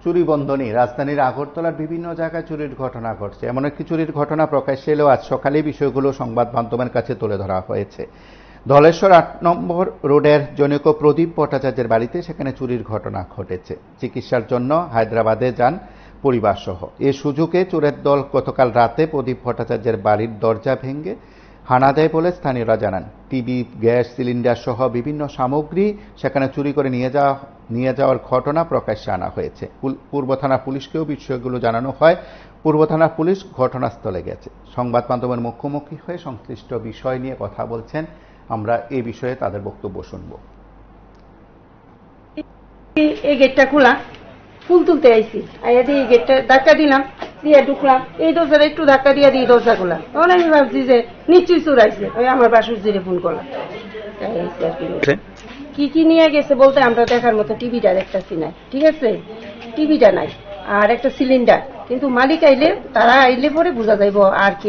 চুরি বন্ধ নেই। রাজধানীর আগরতলার বিভিন্ন জায়গায় চুরির ঘটনা ঘটছে। এমন একটি চুরির ঘটনা প্রকাশ্যে এলেও আজ সকালে বিষয়গুলো সংবাদ মাধ্যমের কাছে তুলে ধরা হয়েছে। ধলেশ্বর ৮ নম্বর রোডের জনৈক প্রদীপ ভট্টাচার্যের বাড়িতে সেখানে চুরির ঘটনা ঘটেছে। চিকিৎসার জন্য হায়দ্রাবাদে যান পরিবারসহ। এ সুযোগে চোরের দল গতকাল রাতে প্রদীপ ভট্টাচার্যের বাড়ির দরজা ভেঙে হানা দেয় বলে স্থানীয়রা জানান। টিভি, গ্যাস সিলিন্ডার সহ বিভিন্ন সামগ্রী সেখানে চুরি করে নিয়ে যাওয়ার ঘটনা প্রকাশ্যে আনা হয়েছে। পূর্ব থানা পুলিশকেও বিষয়গুলো জানানো হয়। পূর্ব থানা পুলিশ ঘটনাস্থলে গেছে। সংবাদ মাধ্যমের মুখোমুখি হয়ে সংশ্লিষ্ট বিষয় নিয়ে কথা বলছেন। আমরা এই বিষয়ে তাদের বক্তব্য শুনব। এই গেটটা খোলা, ফুল তুলতে আইছি, আইয়া দিয়ে এই গেটটা ধাক্কা দিলাম, দিয়ে ঢুকলাম। এই দরজাটা একটু ধাক্কা দিয়ে দিয়ে দরজা খোলা। তখন আমি ভাবছি যে নিশ্চয়ই চোর আইছে। ওই আমার বাসুর জিরে ফোন করলাম। কি কি নিয়ে গেছে বলতে আমরা দেখার মতো টিভিটা দেখতেছি না, ঠিক আছে, টিভিটা নাই আর একটা সিলিন্ডার। কিন্তু মালিক আইলে, তারা আইলে পরে বোঝা যাইব আর কি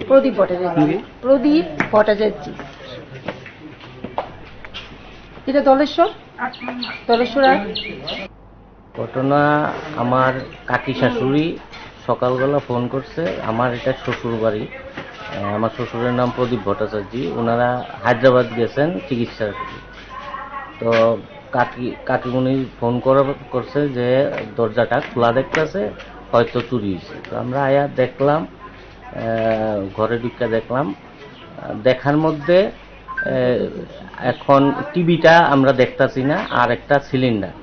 প্রদীপ ভট্টাচার্য। এটা ধলেশ্বর। ঘটনা, আমার কাকি শাশুড়ি সকালবেলা ফোন করছে। আমার এটা শ্বশুর বাড়ি। আমার শ্বশুরের নাম প্রদীপ ভট্টাচার্য। ওনারা হায়দ্রাবাদ গেছেন চিকিৎসার। তো কাকিমুনি ফোন করছে যে দরজাটা খোলা দেখতেছে, হয়তো চুরি হয়েছে। তো আমরা আয়া দেখলাম, ঘরে ঢুকে দেখলাম। দেখার মধ্যে এখন টিভিটা আমরা দেখতাছি না, আর একটা সিলিন্ডার,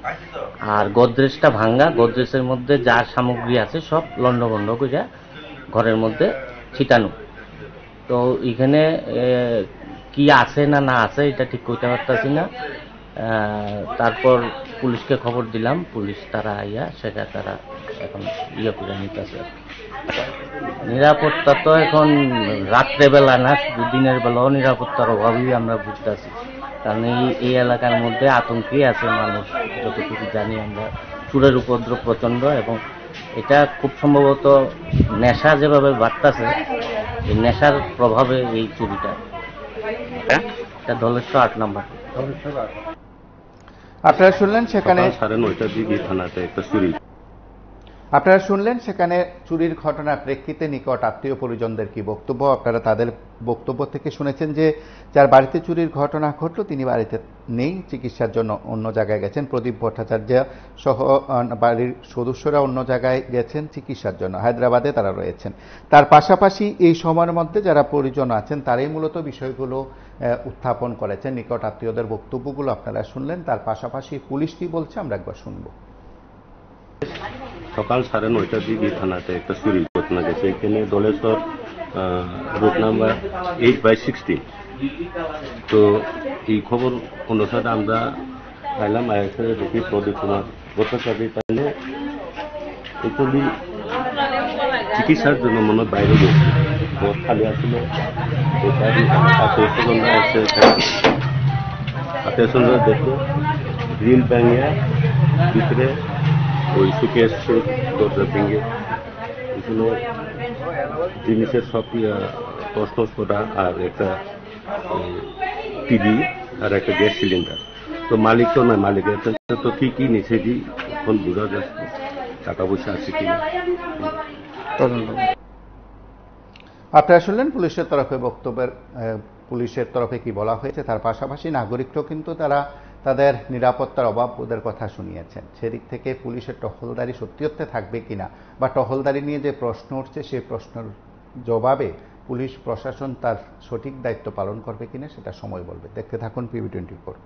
আর গোদরেজটা ভাঙ্গা। গোদরেজের মধ্যে যা সামগ্রী আছে সব লন্ডভন্ড করে ঘরের মধ্যে ছিটানো। তো এখানে কি আছে না না আছে এটা ঠিক কইতে পারতাছি না। তারপর পুলিশকে খবর দিলাম। পুলিশ তারা আইয়া সেটা তারা এখন করে নিতেছে। নিরাপত্তা তো এখন রাত্রেবেলা না, শুধু দিনের বেলাও নিরাপত্তার অভাবই আমরা বুঝতেছি। কারণ এই এলাকার মধ্যে আতঙ্কে আছে মানুষ, যতটুকু জানি আমরা। চোরের উপদ্রব প্রচণ্ড, এবং এটা খুব সম্ভবত নেশা যেভাবে বাড়তেছে, এই নেশার প্রভাবে এই চুরিটা। এটা ধলেশ্বর ৮ নম্বর। আপনারা শুনলেন সেখানে 9:30টার দিকে থানাতে একটা চুরি। আপনারা শুনলেন সেখানে চুরির ঘটনার প্রেক্ষিতে নিকট আত্মীয় পরিজনদের কি বক্তব্য। আপনারা তাদের বক্তব্য থেকে শুনেছেন যে যার বাড়িতে চুরির ঘটনা ঘটল তিনি বাড়িতে নেই, চিকিৎসার জন্য অন্য জায়গায় গেছেন। প্রদীপ ভট্টাচার্য সহ বাড়ির সদস্যরা অন্য জায়গায় গেছেন চিকিৎসার জন্য, হায়দ্রাবাদে তারা রয়েছেন। তার পাশাপাশি এই সময়ের মধ্যে যারা পরিজন আছেন তারাই মূলত বিষয়গুলো উত্থাপন করেছেন। নিকট আত্মীয়দের বক্তব্যগুলো আপনারা শুনলেন। তার পাশাপাশি পুলিশ কি বলছে আমরা একবার শুনবো। সকাল 9:30টার দিকে থানাতে একটা চুরির ঘটনা গেছে। এখানে ধলেশ্বর রুট নাম্বার 8/16। তো এই খবর অনুসারে আমরা আইলাম, আইসে দেখি প্রদীপ কুমার ভট্টাচার্য তাহলে একচুয়ালি চিকিৎসার জন্য মনে বাইরে গেছে। ঘর খালি আসছিল। আত্মীয় দেখলো গ্রিল ব্যাঙিয়া ভিতরে ওই সুকেশ দরজা ভেঙে এগুলো জিনিসের সব টস করা, আর একটা টিভি আর একটা গ্যাস সিলিন্ডার। তো মালিক তো নয়, মালিকের তো কি নিচে এখন বোঝা যাচ্ছে টাকা পয়সা আছে কিনা। আপনারা শুনলেন পুলিশের তরফে বক্তব্যের, পুলিশের তরফে কি বলা হয়েছে। তার পাশাপাশি নাগরিকরাও কিন্তু তারা তাদের নিরাপত্তার অভাব ওদের কথা শুনিয়েছেন। সেদিক থেকে পুলিশের টহলদারি সত্যিতে থাকবে কিনা, বা টহলদারি নিয়ে যে প্রশ্ন উঠছে সেই প্রশ্নের জবাবে পুলিশ প্রশাসন তার সঠিক দায়িত্ব পালন করবে কিনা সেটা সময় বলবে। দেখতে থাকুন PV24।